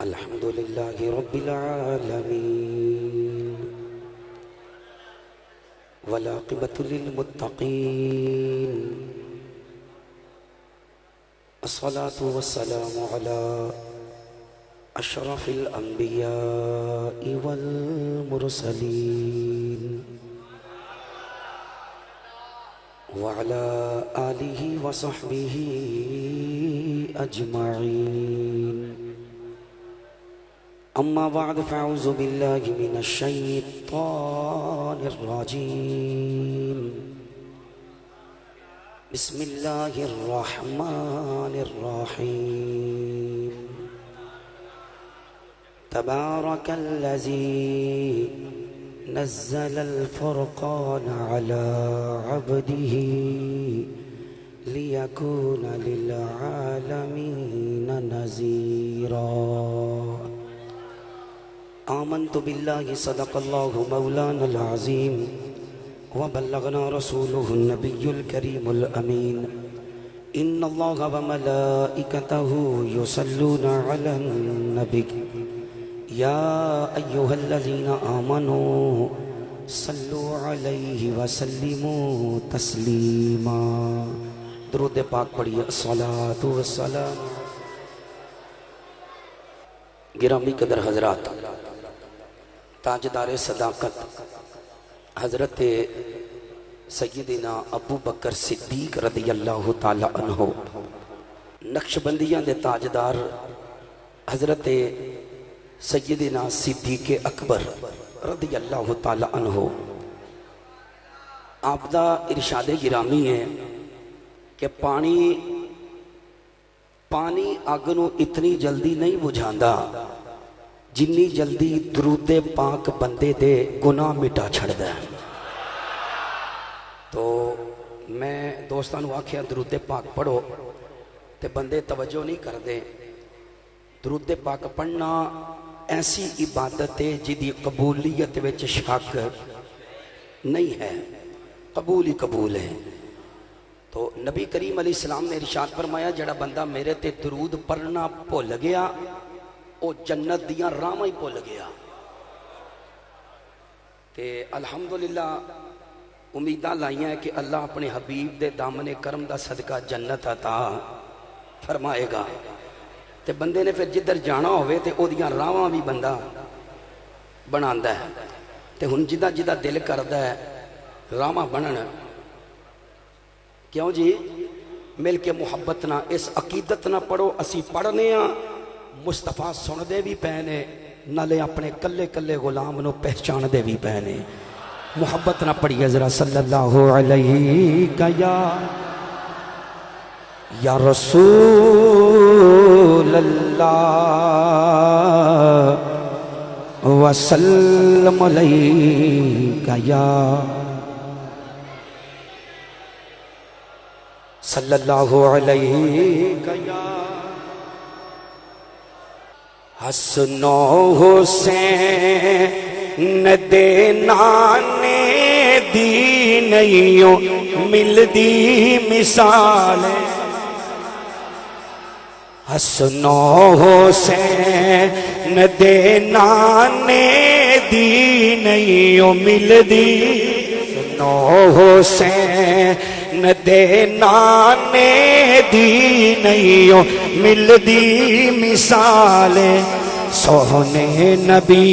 الحمد لله رب العالمين والعاقبة للمتقين الصلاة والسلام على أشرف الأنبياء والمرسلين وعلى آله وصحبه أجمعين أما بعد فأعوذ بالله من الشيطان الرجيم بسم الله الرحمن الرحيم تبارك الذي نزل الفرقان على عبده ليكون للعالمين نذيرا آمنت بالله صدق الله مولانا العظيم وبلغنا رسوله النبي الكريم الأمين إن الله وملائكته يصلون على النبي يا أيها الذين آمنوا صلوا عليه وسلموا تسليما درود پاک پڑھیے الصلاة والسلام گرامی قدر حضرات تاجدار صداقت حضرت سیدنا ابو بکر صدیق رضی اللہ تعالی عنہ نقشبندیاں دے تاجدار حضرت سیدنا صدیق اکبر رضی اللہ تعالی عنہ آپ دا ارشاد گرامی ہے کہ پانی آگنوں اتنی جلدی نہیں بجھاندا جنی جلدی درود پاک بندے دے گناہ مٹا چھڑ دے. تو میں دوستانو آکھیا درود پاک پڑھو تے بندے توجہ نہیں کر دے. درود پاک پڑھنا ایسی عبادت ہے جدی قبولیت وچ شک نہیں ہے، قبول ہی قبول ہے. تو نبی کریم علیہ السلام نے ارشاد فرمایا جڑا بندہ میرے تے درود پڑھنا بھول گیا او جنت دیاں راہاں ہی بھول گیا. تے الحمدللہ امیداں لائیاں ہے کہ اللہ اپنے حبیب دے دامن کرم دا صدقہ جنت عطا فرمائے گا. تے بندے نے پھر جدھر جانا ہوئے تے او دیاں راہاں بھی بندہ بناندا ہے. تے ہن جدہ جدہ دل کردا ہے راہاں بنن کیوں جی مل کے محبت نہ اس عقیدت نہ پڑھو اسی پڑھنے ہاں مصطفیٰ سن دے بھی پہنے نالے اپنے کلے کلے غلام نو پہچان دے بھی پہنے. محبت نہ پڑھیے ذرا صلی اللہ علیہ یا رسول اللہ وسلم علیہ یا صلی اللہ علیہ حسن و حسین دے نانے دی نہیں مل دی مثال. حسن و حسین دے نانے دی نہیں مل دی. حسن و حسین دے نانے دی نہیں مل دی مثال. سونے نبی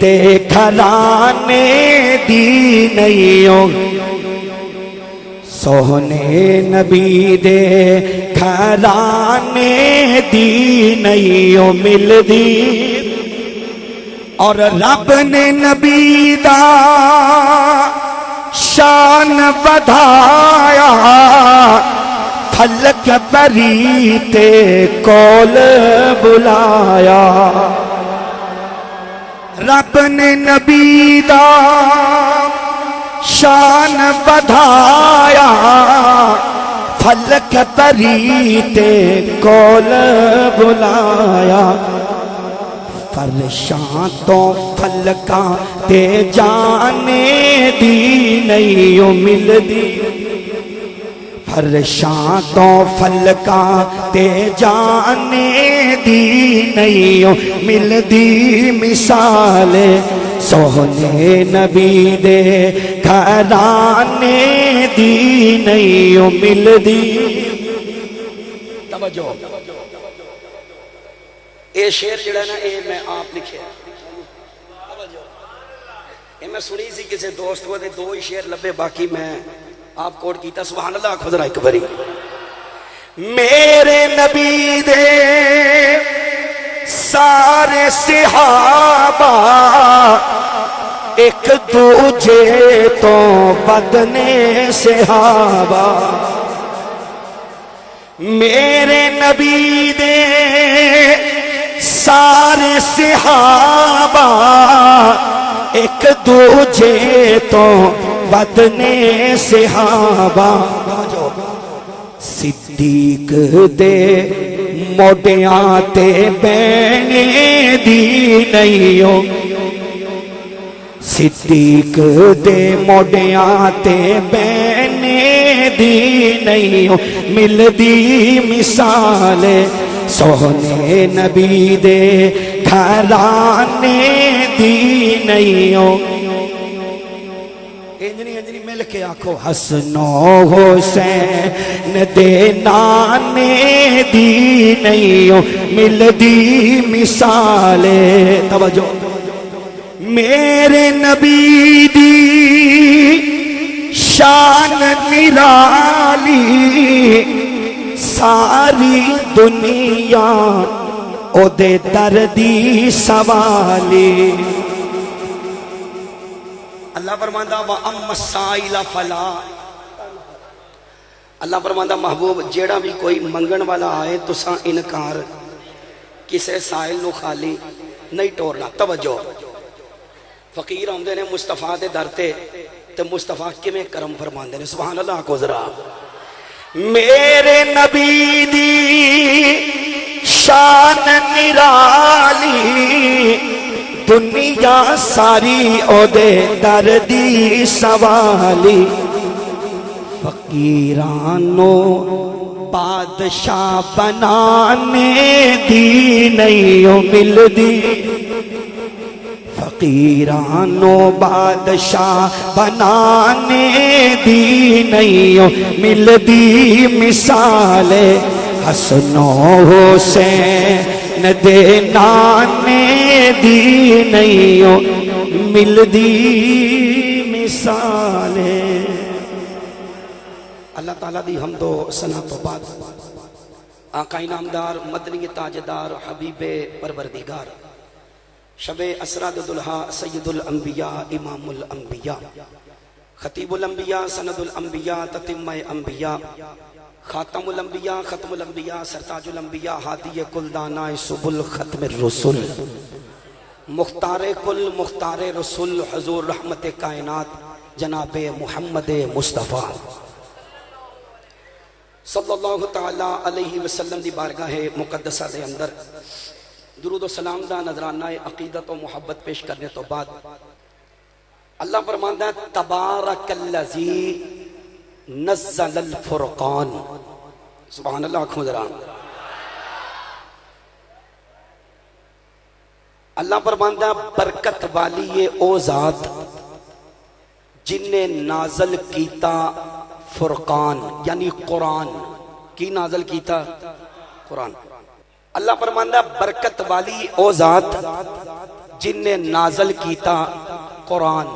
دے گھرانے دی نہیں سونے نبی دے گھرانے دی نہیں مل دی. اور رب نے نبی دا شان بدھایا فلک بری تے کول بلایا. رب نے نبی دا شان بدھایا فلک بری تے کول بلایا. فرشاں تو فلکاں تے جانے دی نہیں مل دی. ہر شان تو فلکا تے جانے دی نہیں مل دی مثال سونے نبی دے گھرانے دی نہیں مل دی توجہ اے شعر جڑا نا اے میں آپ لکھے اے میں سنی سی کسی دوست کو دے دو ہی شعر لبے باقی میں آپ کوٹ کیتا سبحان اللہ خود رہا ایک بری میرے نبی دے سارے صحابہ ایک دوجے تو بدنے صحابہ میرے نبی دے سارے صحابہ ایک دوجے تو بدنے صحابہ صدیق دے موڈیاں تے بہنے دی نہیں صدیق دے موڈیاں تے بہنے دی نہیں مل دی مثال سونے نبی دے گھرانے دی نہیں انجنی مل کے آکھو حسن و حسین دے نانے دی نہیں مل دی مثال توجہ میرے نبی دی شان نرالی ساری دنیا او دے دردی سوالی اللہ فرماندہ وَأَمَّا السَّائِلَ فَلَا اللہ فرماندہ محبوب جیڑا بھی کوئی منگن والا آئے تو ساں انکار کسے سائل نو خالی نہیں ٹورنا توجہ فقیر ہوندے نے مصطفیٰ دے درتے تے مصطفیٰ کمیں کرم فرماندے نے سبحان اللہ کو ذرا میرے نبی دی شان نرالی دنیا ساری او دے دردی سوالی فقیرانو بادشاہ بنانے دی نہیں مل دی فقیرانو بادشاہ بنانے دی نہیں مل دی مثال حسن و حسین دے نانے دی نہیں مل دی مثال اللہ تعالیٰ دی حمد و ثنا تو بعد آقا انعامدار مدنی تاجدار حبیب پروردگار شب اسرا دلہا سید الانبیاء امام الانبیاء خطیب الانبیاء سند الانبیاء تتمہ انبیاء خاتم الانبیاء ختم الانبیاء سرتاج الانبیاء ہادی کل دانائے سبل ختم الرسل مختار کل مختار رسول حضور رحمت کائنات جناب محمد مصطفیٰ صلی اللہ تعالیٰ علیہ وسلم دی بارگاہ مقدسہ دے اندر درود و سلام دا نظرانہ عقیدت و محبت پیش کرنے تو بعد اللہ فرماندہ ہے تبارک اللذی نزل الفرقان سبحان اللہ آنکھوں ذرا اللہ فرماندہ برکت والی یہ او ذات جن نے نازل کیتا فرقان یعنی قرآن کی نازل کیتا قرآن اللہ فرماندہ برکت والی او ذات جن نے نازل کیتا قرآن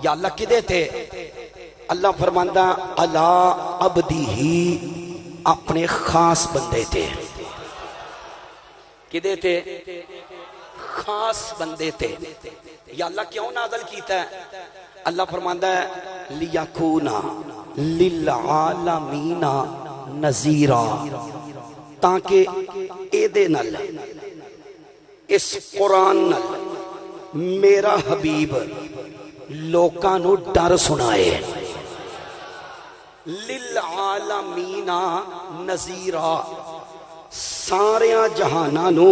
یا اللہ کدے تھے اللہ فرماندہ علی عبدی ہی اپنے خاص بندے تھے کدے تھے خاص بندے تھے یا اللہ کیوں نازل کیتا ہے اللہ فرماندہ ہے لیکونا للعالمین نذیرا تاکہ اے دے نل اس قرآن نل میرا حبیب لوکاں نو ڈر سنائے للعالمین نذیرا ساریاں جہاناں نو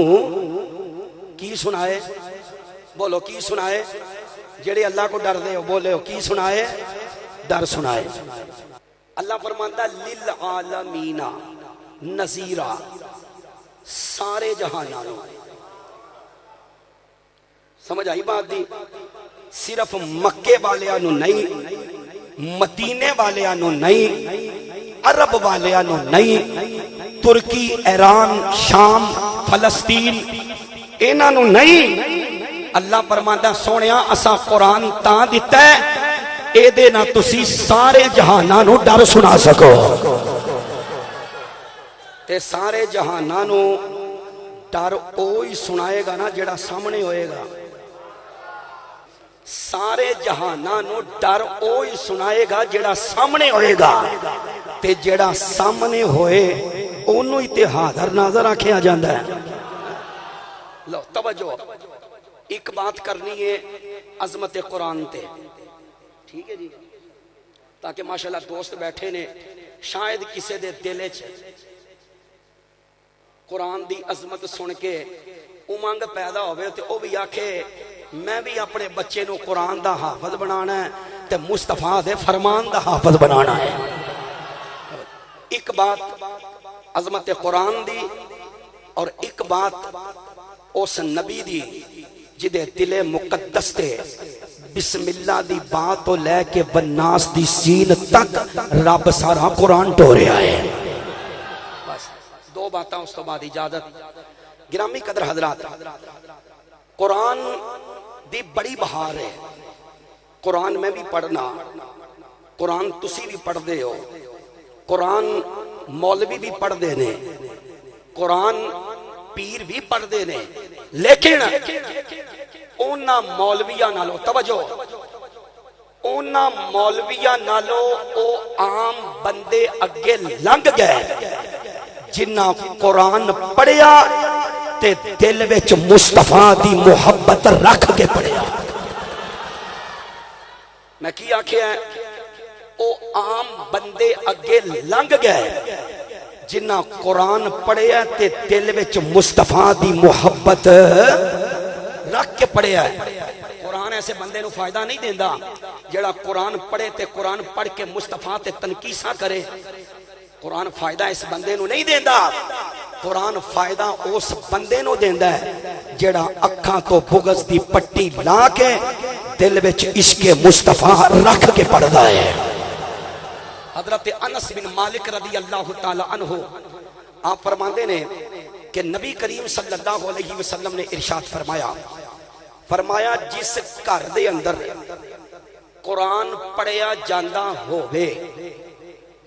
کی سنائے بولو کی سنائے جڑے اللہ کو ڈر دے ہو بولے ہو کی سنائے ڈر سنائے اللہ فرماتا للعالمین نذیرا، سارے جہانوں. سمجھ آئی بات دی؟ صرف مکے والیاں نو نہیں، مدینے والیاں نو نہیں، عرب والیاں نو نہیں، ترکی، ایران، شام، فلسطین انہاں نو نہیں. اللہ فرماندا سونیا اساں قرآن تاں دتا ہے اے دے نال تسی سارے جہاناں نو ڈر سنا سکو. تے سارے جہاناں نو ڈر اوہی سنائے گا نا جڑا سامنے ہوئے گا. سارے جہاناں نو ڈر اوہی سنائے گا جڑا سامنے ہوئے گا. تے جڑا سامنے ہوئے اونوں ہی تے حاضر ناظر آکھیا جاندا ہے. لو توجہ، ایک بات کرنی ہے عظمت قرآن تے، ٹھیک ہے جی، تاکہ ماشاءاللہ دوست بیٹھے نے شاید کسے دے دل وچ قرآن دی عظمت سن کے امنگ پیدا ہوئے تے او بھی آکھے میں بھی اپنے بچے نو قرآن دا حافظ بنانا ہے تے مصطفیٰ دے فرمان دا حافظ بنانا ہے. ایک بات عظمت قرآن دی اور ایک بات اس نبی دی جدے دل مقدس تے بسم اللہ دی بات تو لے کے بناس دی سین تک رب سارا قرآن ٹوریا ہے. بس دو باتاں اس تو بعد اجازت. گرامی قدر حضرات، قرآن دی بڑی بہار ہے. قرآن میں بھی پڑھنا، قرآن تسی بھی پڑھ دے ہو، قرآن مولوی بھی پڑھ دے نے، قرآن پیر بھی پڑھ دے نے، لیکن اونا مولویاں نالو توجہ، اونا مولویاں نالو او عام بندے اگے لنگ گئے جنہ قرآن پڑھیا تے دل وچ مصطفیٰ دی محبت رکھ کے پڑھیا. میں کی آکھیا ہے او عام بندے اگے لنگ گئے جنہ قرآن پڑھیا تے دل وچ مصطفیٰ دی محبت رکھ کے پڑھیا ہے. قرآن ایسے بندے نو فائدہ نہیں دیندا جڑا قرآن پڑھے تے قرآن پڑھ کے مصطفیٰ تے تنقیصاں کرے. قرآن فائدہ اس بندے نو نہیں دیندا. قرآن فائدہ اس بندے نو دیندا ہے جڑا اکھاں تو بغض دی پٹی لا کے دل وچ عشق مصطفیٰ رکھ کے پڑھدا ہے. حضرت انس بن مالک رضی اللہ تعالی عنہ آپ فرماندے نے کہ نبی کریم صلی اللہ علیہ وسلم نے ارشاد فرمایا جس گھر دے اندر قرآن پڑھیا جاندا ہووے،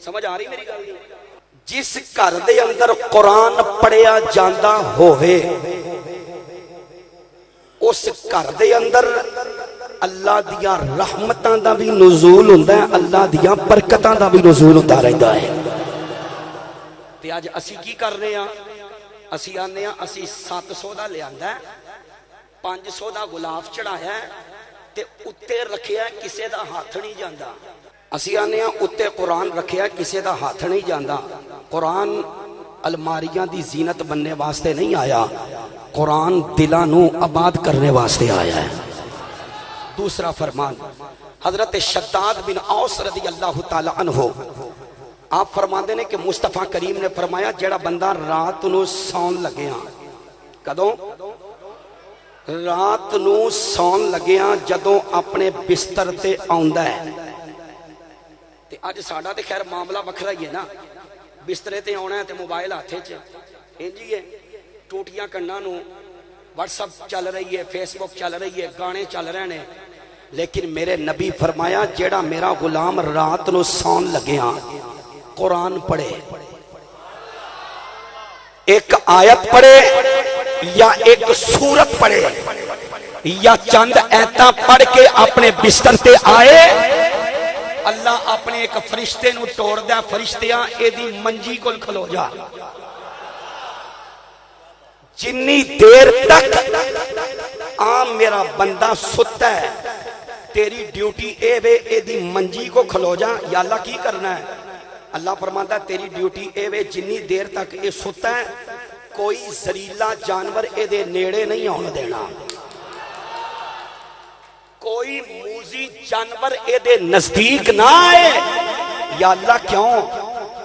سمجھ آ رہی میری گل؟ جس گھر دے اندر قرآن پڑھیا جاندا ہووے اس گھر دے اندر اللہ دیاں رحمتاں دا بھی نزول ہوندا ہے، اللہ دیاں برکتاں دا بھی نزول ہوندا رہندا ہے. تے اج اسی کی کر رہے ہاں؟ اسی آنے ہاں اسی 700 دا لے آندا ہے، 500 دا غلاف چڑھایا ہے تے اتے رکھیا ہے، کسے دا ہاتھ نہیں جاندا. اسی آنے ہاں اتے قرآن رکھیا ہے، کسے دا ہاتھ نہیں جاندا. قرآن الماریاں دی زینت بننے واسطے نہیں آیا، قرآن دلاں نو آباد کرنے واسطے آیا ہے. دوسرا فرمان حضرت شداد بن اوس رضی اللہ تعالی عنہ آپ فرماندے نے کہ مصطفیٰ کریم نے فرمایا جڑا بندہ رات نو سون لگیاں، کدوں؟ رات نو سون لگیاں جدوں اپنے بستر تے آوندا ہے. تے اج ساڈا تے خیر معاملہ وکھرا ہی ہے نا، بسترے تے آنا ہے تے موبائل ہاتھے چ انجی ہے، ٹوٹیاں کناں نو واٹس اپ چل رہی ہے، فیس بک چل رہی ہے، گانے چل رہے ہیں. لیکن میرے نبی فرمایا جیڑا میرا غلام رات نو سون لگیاں قرآن پڑھے، ایک آیت پڑھے یا ایک سورت پڑھے یا چند ایتاں پڑھ کے اپنے بستر تے آئے، اللہ اپنے ایک فرشتے نو توڑ دیا، فرشتیاں اے دی منجی کول کھلو جا. جنی دیر تک عام میرا بندہ ستا ہے تیری ڈیوٹی اے وے اے دی منجی کو کھلو جا. یا اللہ کی کرنا ہے؟ اللہ فرماتا ہے تیری ڈیوٹی اے وے جنی دیر تک اے ستا ہے کوئی زریلا جانور اے دے نیڑے نہیں آن دینا، کوئی موزی جانور اے دے نزدیک نہ آئے، یا اللہ کیوں؟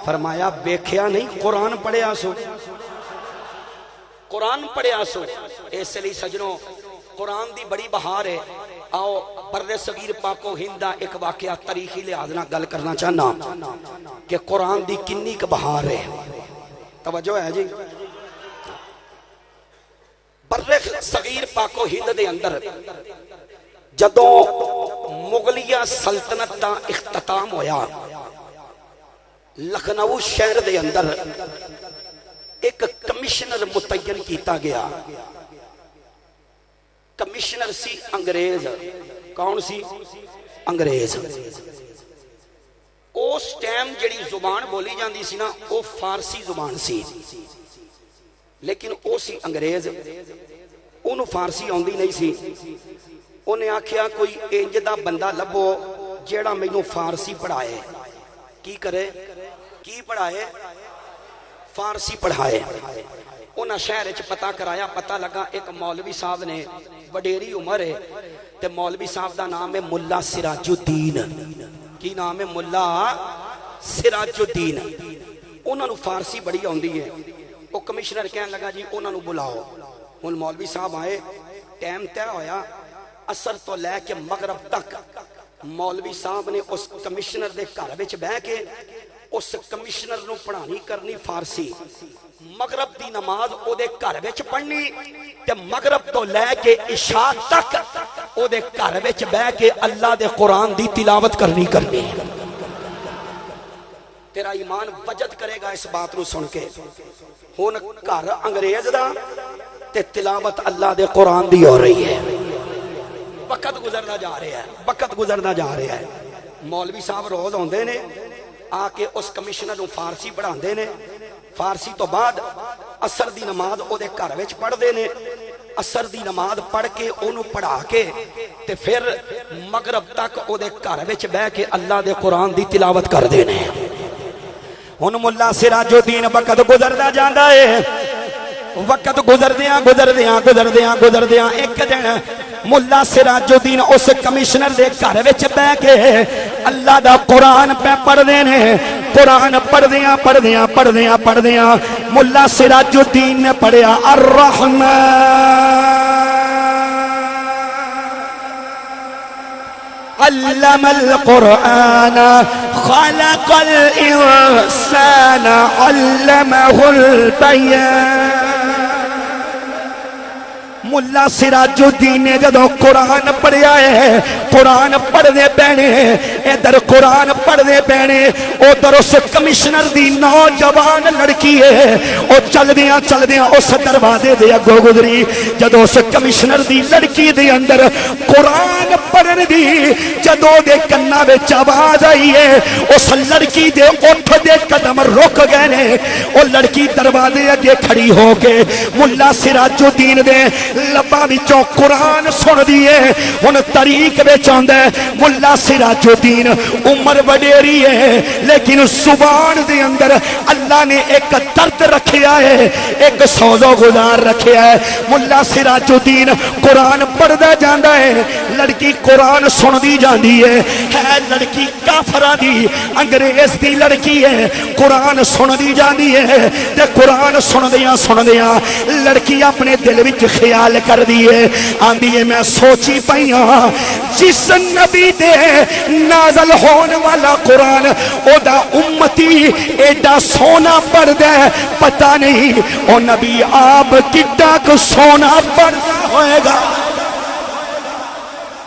فرمایا ویکھیا نہیں قرآن پڑھیا سو، قرآن پڑھیا سو۔ اس لیے سجنوں قرآن دی بڑی بہار ہے۔ آؤ برد صغیر پاک و ہند دا ایک واقعہ تاریخی لحاظ نال گل کرنا چاہنا کہ قرآن دی کنی ک بہار ہے۔ توجہ ہے جی؟ برد صغیر پاک و ہند دے اندر جدوں مغلیہ سلطنت دا اختتام ہویا، لکھنؤ شہر دے اندر ایک کمشنر متعین کیتا گیا۔ کمشنر سی انگریز۔ کون سی؟ انگریز۔ اس ٹائم جڑی زبان بولی جاندی سی نا وہ فارسی زبان سی، لیکن وہ سی انگریز، انہوں فارسی آندی نہیں سی۔ انہیں آکھیا کوئی انج دا بندہ لبو جیڑا مینوں فارسی پڑھائے۔ کی کرے؟ کی پڑھائے؟ فارسی پڑھائے۔ انہاں شہر وچ پتہ کرایا، پتہ لگا ایک مولوی صاحب نے، وڈیری عمر ہے تے مولوی صاحب دا نام ہے ملا سراج الدین۔ کی نام ہے؟ ملا سراج الدین۔ انہاں نو فارسی بڑی آندی ہے۔ وہ کمشنر کہنے لگا جی انہاں نو بلاؤ۔ ہن مولوی صاحب آئے، ٹائم طے ہویا، عصر تو لے کے مغرب تک مولوی صاحب نے اس کمشنر دے گھر وچ بیٹھ کے اس کمشنر نو پڑھانی کرنی فارسی، مغرب دی نماز او دے گھر وچ پڑھنی تے مغرب تو لے کے عشاء تک او دے گھر وچ بیٹھ کے اللہ دے قرآن دی تلاوت کرنی۔ تیرا ایمان وجد کرے گا اس بات نو سن کے۔ ہن گھر انگریز دا تے تلاوت اللہ دے قرآن دی ہو رہی ہے۔ وقت گزرنا جا رہا ہے، وقت گزرنا جا رہا ہے۔ مولوی صاحب روز ہوندے نے آ کے اس کمشنر نو فارسی پڑھاندے نے۔ فارسی تو بعد عصر دی نماز او دے گھر وچ پڑھ دے نے۔ عصر دی نماز پڑھ کے اونوں پڑھا کے تے پھر مغرب تک او دے گھر وچ بیٹھ کے اللہ دے قرآن دی تلاوت کر دے نے۔ ہن ملا سراج الدین وقت گزردا جاندا ہے۔ وقت گزردیاں ایک دن ملا سراج الدین اس کمشنر دے گھر وچ بیٹھ کے اللہ دا قرآن پہ پڑھ دے نے۔ قرآن پڑھدیاں ملا سراج الدین نے پڑھیا الرحمن علم القرآن خلق الانسان علمه البیان۔ ملا سراج الدین نے جدو قرآن پڑھیا ہے، قرآن پڑھ دے پینے، ادھر قرآن پڑھ دے پینے، ادھر اس کمشنر دی نوجوان لڑکی ہے، او چل دیاں اس دروازے دے اگوں گزری۔ جدو اس کمشنر دی لڑکی دے اندر قرآن پڑھن دی جدو دے کنا وچ آواز آئی ہے، اس لڑکی دے اٹھ دے قدم رک گئے نے۔ او لڑکی دروازے اگے کھڑی ہو کے ملا سراج الدین دے لباں وچوں قرآن سن دیے۔ ہن طریق وچ آندا ہے ملا سراج الدین عمر وڈیری ہے، لیکن زبان دے اندر اللہ نے ایک درد رکھیا ہے، ایک سوز و گزار رکھیا ہے۔ ملا سراج الدین قرآن پڑھدا جاندا ہے، لڑکی قرآن سندی جاندی ہے لڑکی کافراں دی انگریز دی لڑکی ہے، قرآن سندی جاندی ہے تے قرآن سندیاں لڑکی اپنے دل وچ خیال کر دیے، آندی ہے میں سوچی پئیاں جس نبی دے نازل ہون والا قرآن او دا امتی ایڈا سونا پڑھدا ہے، پتہ نہیں او نبی آپ کڈا کو سونا پڑھدا ہوئے گا،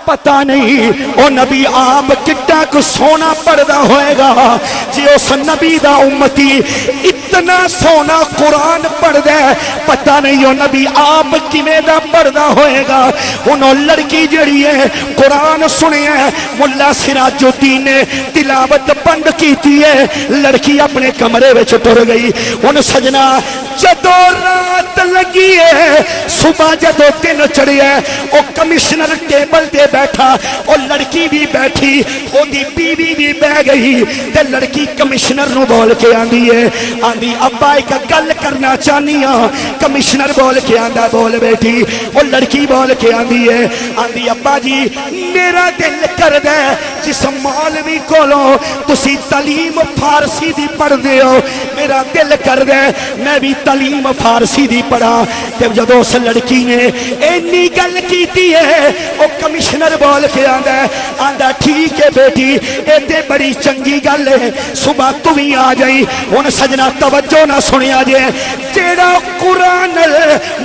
پتہ نہیں او نبی آپ کڈا کو سونا پڑھدا ہوئے گا۔ جی اس نبی دا امتی اتنا سونا قرآن پڑھدا ہے، پتہ نہیں او نبی آپ کیویں دا پڑھدا ہوئے گا۔ انہوں لڑکی جڑی ہے قرآن سنیا ہے، ملا سراج الدین نے تلاوت بند کیتی ہے، لڑکی اپنے کمرے وچ ٹر گئی۔ ان سجنا جدو رات لگی ہے، صبح جدو دن چڑھیا ہے، او کمشنر ٹیبل دے بیٹھا، او لڑکی بھی بیٹھی، او دی بیوی بھی بہ گئی تے لڑکی کمشنر نو بول کے آندی ہے، آندی ابا ایک گل کرنا چاہنی ہاں. کمشنر بول کے آندا بول بیٹی. وہ لڑکی بول کے آندی ہے آندی ابا جی میرا دل کردا ہے جس مولوی کولوں تسی تعلیم فارسی دی پڑھ دے ہو میرا دل کردا ہے میں بھی تعلیم فارسی دی پڑھا. تے جدوں اس لڑکی نے اینی گل کیتی ہے او کمشنر بول کے آندا ٹھیک ہے بیٹی اے تے بڑی چنگی گل ہے صبح تو بھی آ جائی. ہن سجنا توجہ نہ سنیا جے جیڑا قرآن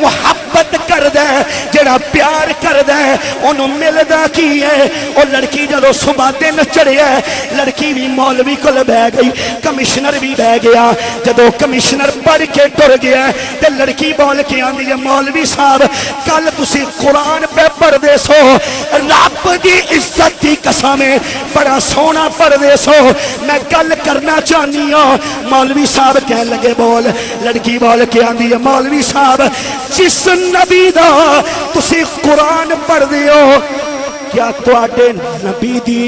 محبت کردا ہے جیڑا پیار کردا ہے اونوں ملدا کی ہے. او لڑکی جدوں صبح دن چڑھیا لڑکی بھی مولوی کول بیٹھ گئی کمشنر بھی بیٹھ گیا. جدوں کمشنر پڑھ کے ٹر گیا تے لڑکی بول کے آندی ہے مولوی صاحب کل تسی قرآن پہ پڑھ دے سو رب دی عزت دی قسم بڑا سونا پڑھ دے سو میں گل کرنا چاہنی ہوں. مولوی صاحب کہنے لگے بول. لڑکی بول کے آندی ہے مولوی صاحب جس نبی دا تسی قرآن پڑھ دے ہو کیا تواڈے نبی دی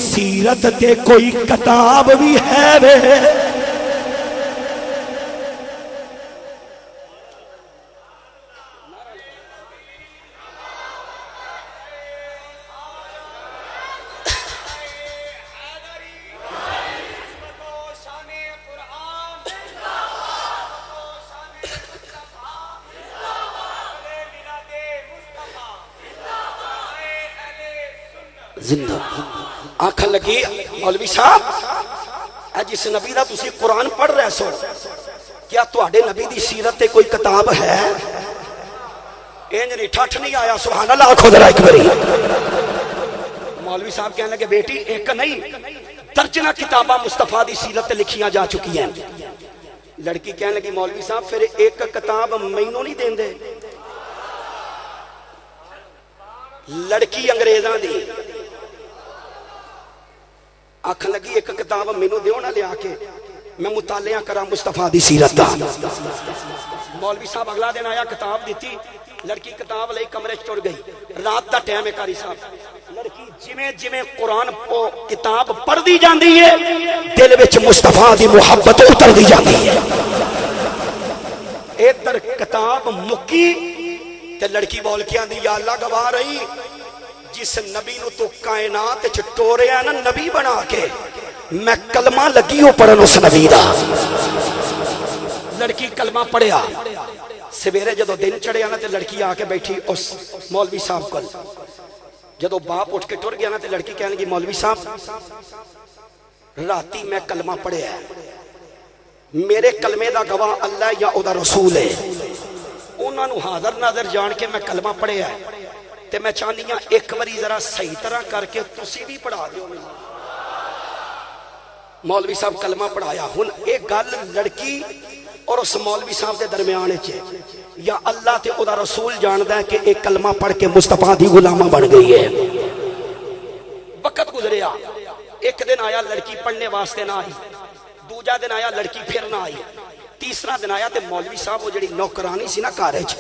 سیرت تے کوئی کتاب بھی ہے وے؟ زندہ آنکھن لگی مولوی صاحب اے جس نبی دا تسی قرآن پڑھ رہے سو کیا تواڈے نبی دی سیرت تے کوئی کتاب ہے؟ انج نہیں ٹھٹ نہیں آیا سبحان اللہ آکھو ذرا ایک باری. مولوی صاحب کہنے لگے بیٹی ایک نہیں درجنہ کتاباں مصطفیٰ دی سیرت تے لکھیاں جا چکی ہیں. لڑکی کہنے لگی مولوی صاحب پھر ایک کتاب مینوں نہیں دین دے؟ لڑکی انگریزاں دی آکھن لگی ایک کتاب مینوں دیو نہ لیا کے میں مطالعہ کرا مصطفیٰ دی سیرت دا. مولوی صاحب اگلا دن آیا کتاب دیتی لڑکی کتاب لئی کمرے چڑ گئی. رات دا ٹائم ہے کاری صاحب لڑکی جویں جویں قرآن کو کتاب پڑھ دی جاندی ہے دل وچ مصطفیٰ دی محبت اتر دی جاندی ہے. ادھر کتاب مکی تے لڑکی بول کے آندی یا اللہ گواہ رہی جس نبی نو تو کائنات ٹوریا نا نبی بنا کے میں کلمہ لگی ہو پڑھن اس نبی دا. لڑکی کلمہ پڑھیا سویرے جدو دن چڑھیا نا تے لڑکی آ کے بیٹھی اس مولوی صاحب کول. جدو باپ اٹھ کے ٹر گیا نا تے لڑکی کہنے لگی مولوی صاحب راتی میں کلمہ پڑھیا میرے کلمے دا گواہ اللہ یا او دا رسول ہے انہاں نو حاضر ناظر جان کے میں کلمہ پڑھیا ہے تے میں چاہنی ہاں ایک باری ذرا صحیح طرح کر کے تسی بھی پڑھا دیو. مولوی صاحب کلمہ پڑھایا. ہن ایک گل لڑکی اور اس مولوی صاحب دے درمیان ہے یا اللہ تے او دا رسول جاندا ہے کہ ایک کلمہ پڑھ کے مصطفیٰ دی غلامہ بن گئی ہے. وقت گزریا ایک دن آیا لڑکی پڑھنے واسطے نہ آئی. دوجا دن آیا لڑکی پھر نہ آئی. تیسرا دن آیا تے مولوی صاحب وہ جڑی نوکرانی سی نا گھر وچ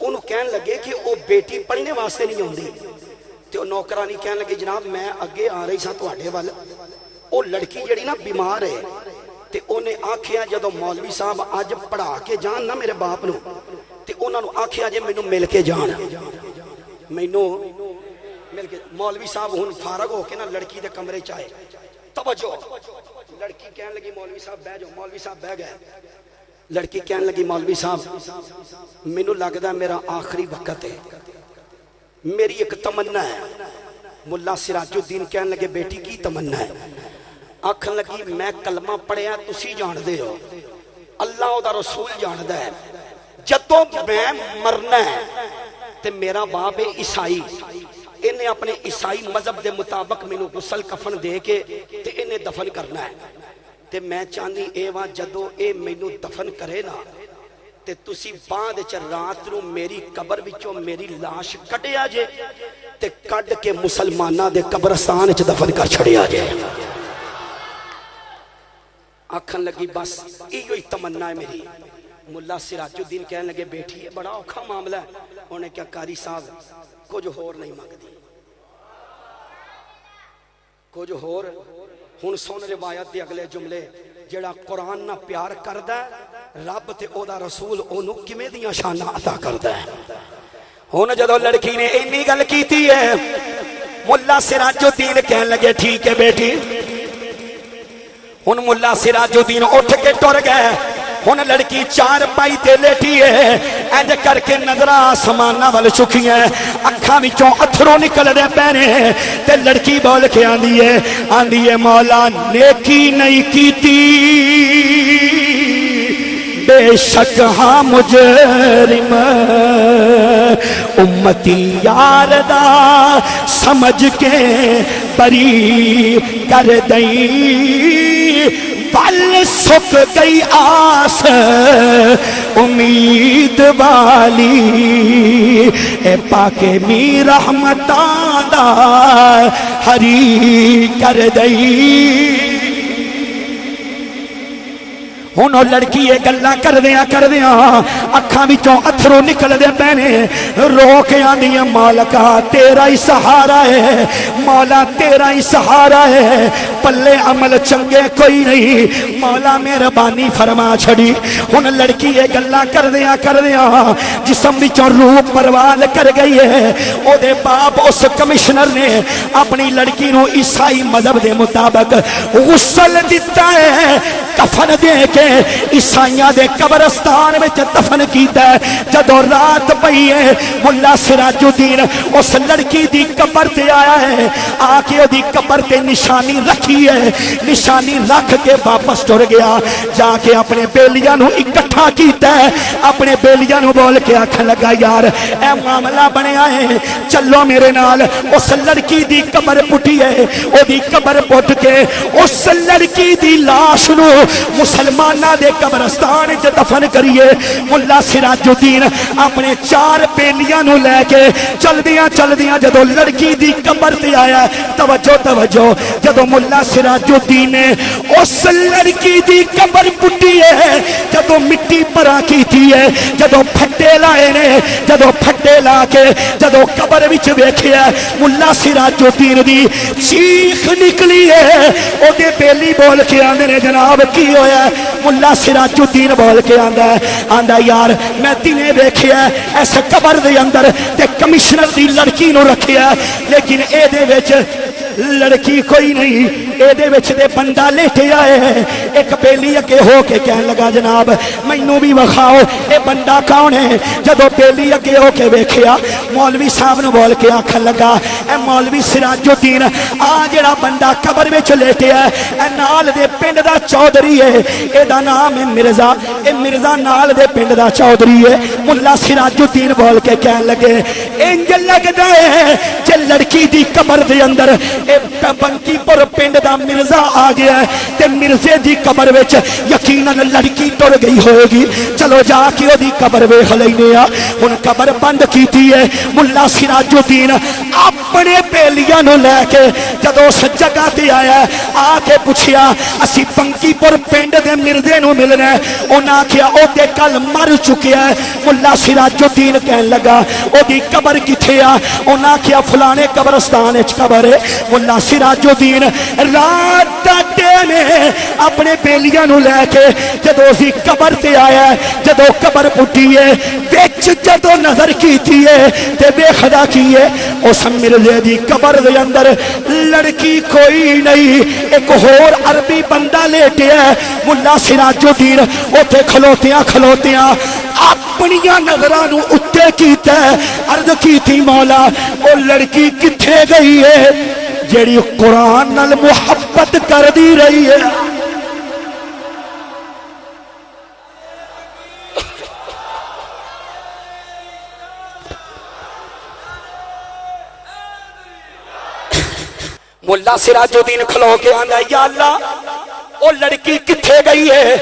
انہوں کہنے لگے کہ وہ بیٹی پڑھنے واسطے نہیں ہوندی تے وہ نوکرانی کہنے لگے جناب میں اگے آ رہی سا تواڈے ول وہ لڑکی جڑی نا بیمار ہے تے انہیں آکھیا جدو مولوی صاحب اج پڑھا کے جان نا میرے باپ نو تے انہاں نو آکھیا جے مینوں مل کے جان مینوں مل کے. مولوی صاحب ہن فارغ ہو کے نا لڑکی دے کمرے چ آئے. توجہ لڑکی کہنے لگی مولوی صاحب بیٹھ جاؤ. مولوی صاحب بیٹھ گئے. لڑکی کہنے لگی مولوی صاحب مینوں لگدا میرا آخری وقت ہے میری ایک تمنا ہے. ملا سراج الدین کہنے لگے بیٹی کی تمنا ہے؟ آکھن لگی میں کلمہ پڑھیا تسی جان دے ہو اللہ دا رسول جاندا ہے جدوں میں مرنا ہے تے میرا باپ ہے عیسائی انہیں اپنے عیسائی مذہب دے مطابق مینوں غسل کفن دے کے تے انہیں دفن کرنا ہے تے میں چاہنی اے وہاں جدو اے مینوں دفن کرے نا تے تسی بعد چ رات نو میری قبر وچوں میری لاش کڈیا جے تے کڈ کے مسلماناں دے قبرستان وچ دفن کر چھڑیا جے. آکھن لگی بس ایہی تمنا ہے میری. ملا سراج الدین کہنے لگے بیٹھی ہے بڑا اوکھا معاملہ ہے. انہیں کیا قاری صاحب کچھ ہور نہیں مانگدی کچھ ہور. ہن سن روایت دے اگلے جملے جڑا قرآن نہ پیار کردا ہے رب تے او دا رسول اونوں کیویں دیاں شاناں عطا کردا ہے ہن جدوں لڑکی نے اینی گل کیتی ہے ملا سراج الدین کہن لگے ٹھیک ہے بیٹی ہن ملا سراج الدین اٹھ کے ٹر گئے ہن لڑکی چار پائی تے لیٹی ہے انج کر کے نظراں آسماناں ول چکیاں اکھاں وچوں اتھرو نکل دے پے نے تے لڑکی بول کے آندی ہے مولا نیکی نہیں کیتی بے شک ہاں مجرم امتی یار دا سمجھ کے بری کر دئی پل سک گئی آس امید والی اے پاک می رحمتاں دا ہری کر دئی ہن لڑکی یہ گلاں کردیاں اکھاں وچوں اتھرو نکل دے پے نے رو کے آندی ہے مالکا تیرا ہی سہارا ہے مولا تیرا ہی سہارا ہے پلے عمل چنگے کوئی نہیں مولا مہربانی فرما چھڑی ہن لڑکی یہ گلاں کردیاں جسم وچوں روح پروان کر گئی ہے او دے باپ اس کمشنر نے اپنی لڑکی نو عیسائی مذہب دے مطابق غسل دتا ہے کفن دے کے عیسائیاں دے قبرستان وچ دفن کیتا ہے جدوں رات پئی ہے ملا سراج الدین اس لڑکی دی قبر تے آیا ہے آ کے دی قبر تے نشانی رکھی ہے نشانی رکھ کے واپس ٹر گیا جا کے اپنے بیلیاں نو اکٹھا کیتا ہے اپنے بیلیاں نو بول کے آکھن لگا یار اے معاملہ بنیا ہے چلو میرے نال اس لڑکی دی قبر پٹی ہے او دی قبر پٹ کے اس لڑکی دی لاش نو مسلمانہ دے قبرستان وچ دفن کریے ملا سراج الدین اپنے چار بیلیاں نو لے کے چلدیاں جدوں لڑکی دی قبر تے آیا توجہ جدوں ملا سراج الدین نے اس لڑکی دی قبر پٹی ہے جدوں مٹی پرا کیتی ہے جدوں پھٹے لائے نے جدوں پھٹے لا کے جدوں قبر وچ ویکھیا ملا سراج الدین دی چیخ نکلی ہے او دے بیلی بول کے آندے نے جناب کی ہویا ملا سراج الدین بول کے آندا یار میں تینے ویکھیا ایس قبر دے اندر تے کمشنر دی لڑکی نو رکھیا لیکن اے دے وچ لڑکی کوئی نہیں اے دے وچ دے بندہ لیٹیا ہے ایک بیلی اگے ہو کے کہن لگا جناب مینوں بھی وکھاؤ اے بندہ کون ہے جدوں بیلی اگے ہو کے ویکھیا مولوی صاحب نو بول کے آکھن لگا اے مولوی سراج الدین آ جڑا بندہ قبر وچ لیٹیا ہے اے نال دے پنڈ دا چودھری ہے اے دا نام ہے مرزا اے مرزا نال دے پنڈ دا چودھری ہے ملا سراج الدین بول کے کہن لگے انج لگدا ہے کہ لڑکی دی قبر دے اندر اے بنکی پور پنڈ دا مرزا آ گیا ہے تے مرزے دی قبر وچ یقیناً لڑکی ٹر گئی ہوئے گی چلو جا کے او دی قبر ویکھ لینے آ ہن قبر بند کیتی ہے ملا سراج الدین اپنے بیلیاں نو لے کے جدوں اس جگہ تے آیا آ کے پوچھیا اسی بنکی پور پنڈ دے مرزے نو ملنا ہے انہاں آکھیا او تے کل مر چکیا ہے ملا سراج الدین کہن لگا او دی قبر کتھے آ انہاں آکھیا فلانے قبرستان وچ قبر ہے ملا سراج الدین رات دا ٹائم اپنے بیلیاں نو لے کے جدوں اسی قبر تے آیا جدوں قبر پٹی ہے وچ جدوں نظر کیتی ہے تے ویکھدا کی ہے اس مرزے دی قبر دے اندر لڑکی کوئی نہیں ایک ہور عربی بندہ لیٹیا ہے ملا سراج الدین اوتھے کھلوتیاں اپنیاں نظراں نو اُتے کیتا ہے عرض کیتی مولا او لڑکی کتھے گئی ہے جیڑی قرآن نال محبت کر دی رہی ہے ملا سراج الدین کھلو کے آندا یا اللہ او لڑکی کتھے گئی ہے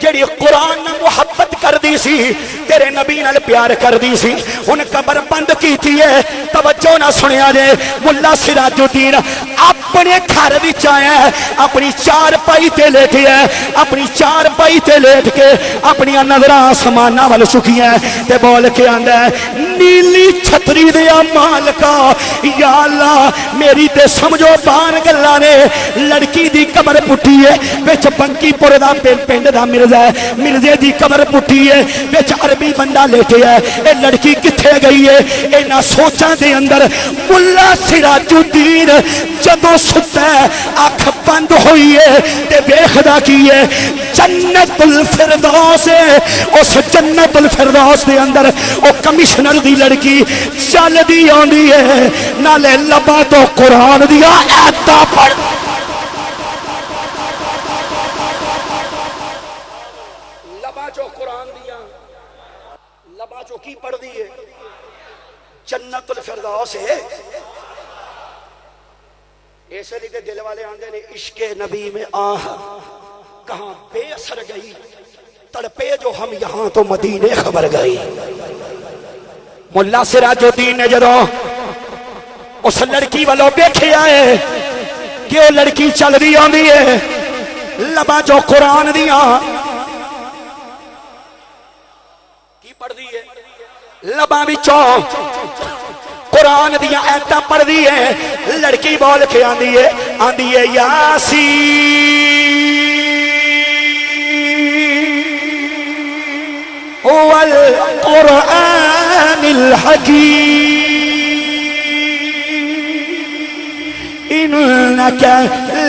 جیڑی قرآن نال محبت کر دی سی تیرے نبی نال پیار کر دی سی ہن قبر بند کیتی ہے توجہ نہ سنیا جے ملا سراج الدین اپنے گھر وچ آیا اپنی چار پائی تے لیٹیا اپنی چار پائی تے لیٹ کے اپنی نظراں آسماناں ول چکیاں تے بول کے آندا نیلی چھتری دیا مالکا یا اللہ میری تے سمجھو بان گلا نے لڑکی دی قبر پٹھی ہے وچ بنکی پور دا پنڈ دا مرزا ہے مرزے دی قبر پٹھی ہے وچ عربی بندہ لیٹے ہے اے لڑکی کتھے گئی ہے اینا سوچاں دے اندر ملا سراج الدین جدوں ستا ہے اکھ بند ہوئی ہے تے ویکھدا کی ہے جنت الفردوس ہے اس جنت الفردوس دے اندر او کمشنر دی لڑکی چل دی آندی ہے نالے لبا تو قرآن دیا ایتا پڑھ لبا جو قرآن دیا لبا جو کی پڑھ دی ہے جنت الفردوس ہے ایسے لیے دل والے آندے نے عشق نبی میں آہ کہاں بے اثر گئی تڑپے جو ہم یہاں تو مدینے خبر گئی ملا سراج الدین نے جدو اس لڑکی والوں دیکھے آئے کہ وہ لڑکی چل رہی آندی ہے لبا جو قرآن دیا کی پڑھ دی ہے لبا وچوں قرآن دیا ایتاں پڑھ دی ہے لڑکی بول کے آندی ہے یاسین والقرآن الحکیم انک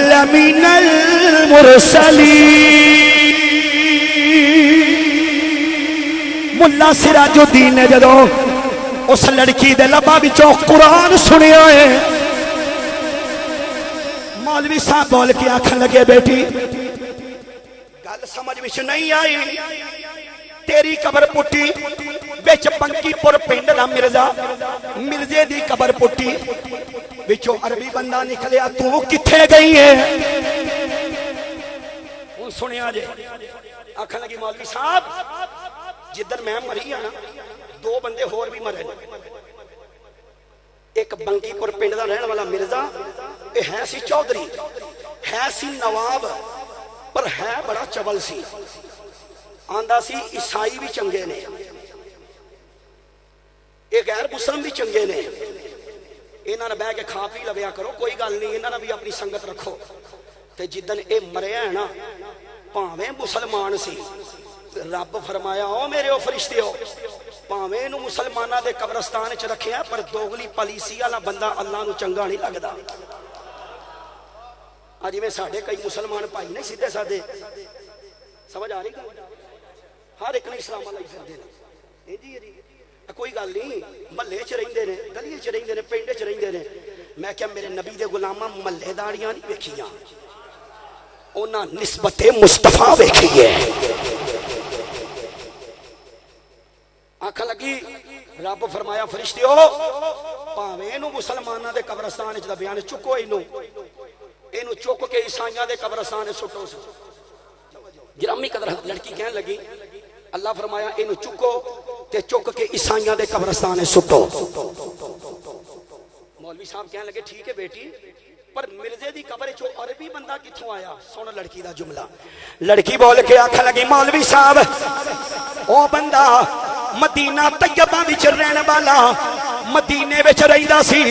لمن المرسلین ملا سراج الدین نے جدو اس لڑکی دے لبا وچوں قرآن سنیا ہے مولوی صاحب بول کے آکھن لگے بیٹی گل سمجھ وچ نہیں آئی تیری قبر پٹی وچ بنکی پور پنڈ دا مرزا مرزے دی قبر پٹی وچوں عربی بندہ نکلیا تو کتھے گئی ہے ہن سنیا جے آکھن لگی مولوی صاحب جدن میں مری ہاں دو بندے ہور بھی مرے ایک بنکی پور پنڈ دا رہن والا مرزا اے ہے سی چودھری ہے سی نواب پر ہے بڑا چبل سی آندہ سی عیسائی بھی چنگے نے اے غیر مسلم بھی چنگے نے انہاں نے بہ کے کھا پی لویا کرو کوئی گل نہیں انہاں نے بھی اپنی سنگت رکھو تے جدن اے مریا ہے نا پاویں مسلمان سی رب فرمایا او میرے او فرشتے ہو پاویں نو مسلماناں دے قبرستان وچ رکھیا پر دوگلی پالیسی والا بندہ اللہ نو چنگا نہیں لگدا اج میں ساڈے کئی مسلمان بھائی نے سیدھے سادے سمجھ آ رہی گل ہر ایک نے اسلام علیہ پھردے نے جی کوئی گل نہیں محلے چ رہندے نے گلی چ رہندے نے پنڈ چ رہندے نے میں کیا میرے نبی دے غلاماں محلے داڑیاں نہیں ویکھیاں انہاں نسبت مصطفیٰ ویکھی ہے آکھن لگی رب فرمایا فرشتیو پاویں نو مسلماناں دے قبرستان وچ دا بیان چکو اینو چک کے عیسائیاں دے قبرستان سٹو گرامی قدر لڑکی کہنے لگی اللہ فرمایا اینو چکو تے چک کے عیسائیاں دے قبرستان سٹو مولوی صاحب کہنے لگے ٹھیک ہے بیٹی پر مرزے دی قبر چو عربی بندہ کتھوں آیا سن لڑکی دا جملہ لڑکی بول کے آکھن لگی مولوی صاحب او بندہ مدینہ طیبہ وچ رہن والا مدینے وچ رہندا سی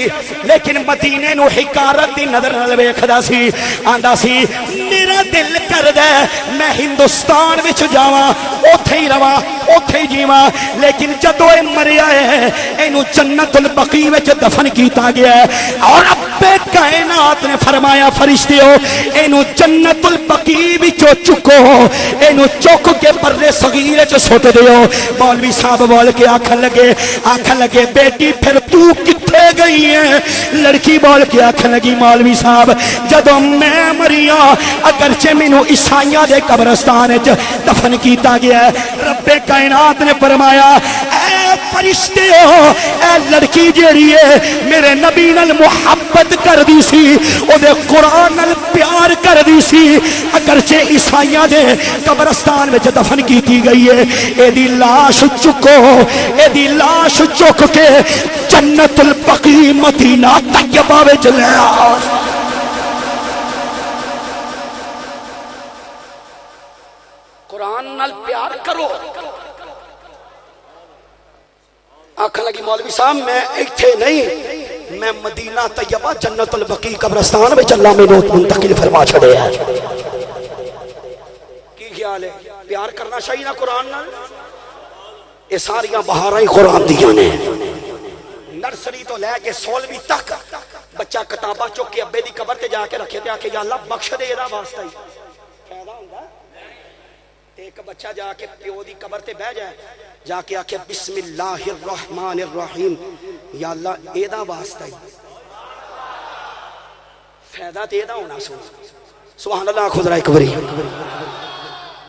لیکن مدینے نو حقارت دی نظر نال ویکھدا سی آندا سی میرا دل کردا میں ہندوستان وچ جاواں اوتھے ہی رواں اوتھے ہی جیواں لیکن جدوں اے مریا ہے اینو جنت البقیع وچ دفن کیتا گیا ہے اور رب کائنات نے فرمایا فرشتیو اینو جنت البقیع وچوں چکو اینو چک کے پردے صغیر وچ سٹ دیو مولوی صاحب بول کے آکھن لگے بیٹی پھر تو کتھے گئی ہے لڑکی بول کے آکھن لگی مولوی صاحب جدوں میں مریاں اگرچہ مینوں عیسائیاں دے قبرستان وچ دفن کیتا گیا ہے رب کائنات نے فرمایا اے فرشتے ہو اے لڑکی جیڑی ہے میرے نبی نال محبت کر دی سی او دے قرآن نال پیار کر دی سی اگرچہ عیسائیاں دے قبرستان وچ دفن کیتی گئی ہے اے دی لاش چکو اے دی لاش چک کے جنت البقیع مدینہ طیبہ وچ لے آؤ قرآن نال پیار کرو آکھن لگی مولوی صاحب میں ایتھے نہیں، میں مدینہ طیبہ جنت البقیع قبرستان میں اللہ میں نوت منتقل فرما چھڑے ہیں۔ کی خیال ہے؟ پیار کرنا چاہیے نا قرآن نال؟ یہ ساریاں بہاراں قرآن دیاں نے، نرسری تو لے کے 16ویں تک بچہ کتاباں چک کے ابے دی قبر تے جا کے رکھے تے آکے یا اللہ بخش دے دا واسطہ ہی فائدہ ہوندا۔ ایک بچہ جا کے پیو دی قبر تے بہ جائے، جا کے آکے بسم اللہ الرحمن الرحیم، یا اللہ اے دا واسطہ ہی فائدہ تے دا ہونا۔ سبحان اللہ، خود رائے کبری